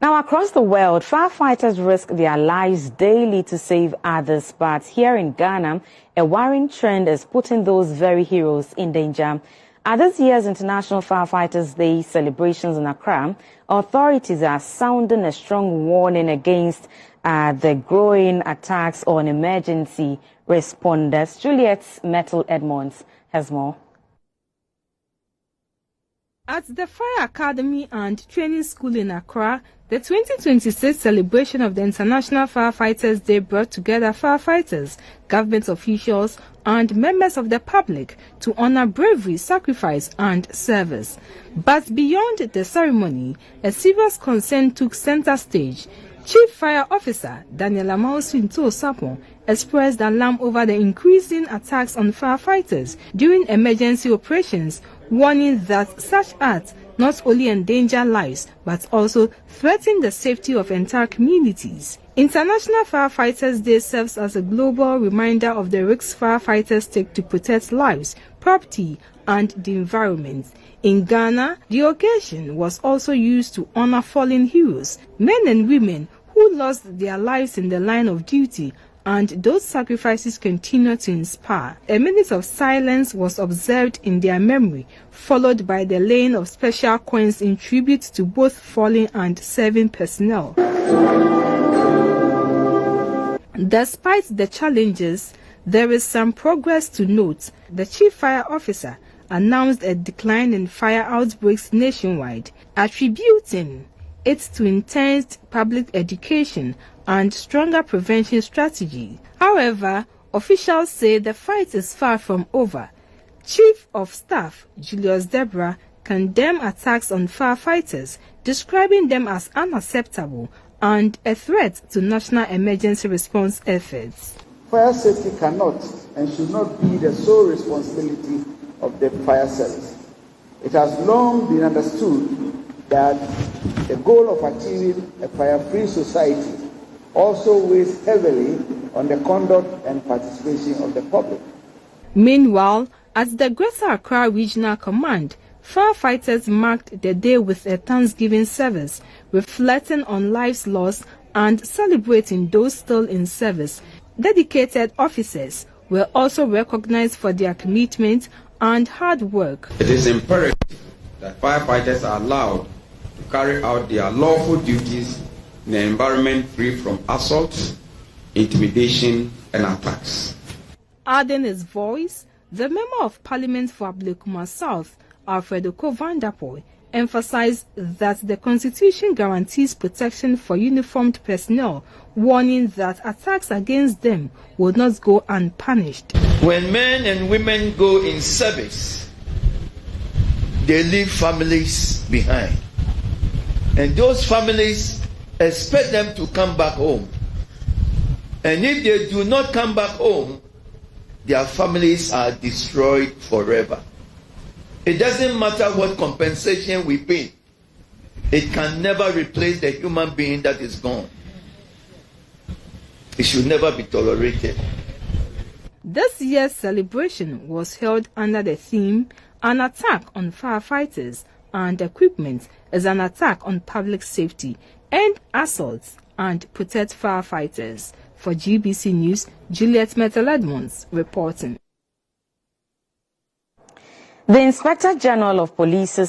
Now, across the world, firefighters risk their lives daily to save others. But here in Ghana, a worrying trend is putting those very heroes in danger. At this year's International Firefighters Day celebrations in Accra, authorities are sounding a strong warning against the growing attacks on emergency responders. Juliet Metal Edmonds has more. At the Fire Academy and Training School in Accra, the 2026 celebration of the International Firefighters Day brought together firefighters, government officials, and members of the public to honor bravery, sacrifice, and service. But beyond the ceremony, a serious concern took center stage. Chief Fire Officer Daniel Amausinto Sapon expressed alarm over the increasing attacks on firefighters during emergency operations, warning that such acts not only endanger lives but also threaten the safety of entire communities. International Firefighters Day serves as a global reminder of the risks firefighters take to protect lives, property, and the environment. In Ghana, the occasion was also used to honor fallen heroes, men and women who lost their lives in the line of duty, and those sacrifices continue to inspire. A minute of silence was observed in their memory, followed by the laying of special coins in tribute to both fallen and serving personnel. Despite the challenges, there is some progress to note. The Chief Fire Officer announced a decline in fire outbreaks nationwide, attributing it to intense public education and stronger prevention strategy. However, officials say the fight is far from over. Chief of Staff Julius Deborah condemned attacks on firefighters, describing them as unacceptable and a threat to national emergency response efforts. Fire safety cannot and should not be the sole responsibility of the fire service. It has long been understood that the goal of achieving a fire-free society also weighs heavily on the conduct and participation of the public. Meanwhile, at the Greater Accra Regional Command, firefighters marked the day with a Thanksgiving service, reflecting on lives lost and celebrating those still in service. Dedicated officers were also recognized for their commitment and hard work. It is imperative that firefighters are allowed to carry out their lawful duties in an environment free from assault, intimidation, and attacks. Adding his voice, the Member of Parliament for Ablekuma South, Alfredo Kovandapoy, emphasized that the Constitution guarantees protection for uniformed personnel, warning that attacks against them will not go unpunished. When men and women go in service, they leave families behind. And those families expect them to come back home. And if they do not come back home, their families are destroyed forever. It doesn't matter what compensation we pay. It can never replace the human being that is gone. It should never be tolerated. This year's celebration was held under the theme, "An attack on firefighters and equipment is an attack on public safety. End assaults and protect firefighters." For GBC News, Juliet Metal Edmonds reporting. The Inspector General of Police's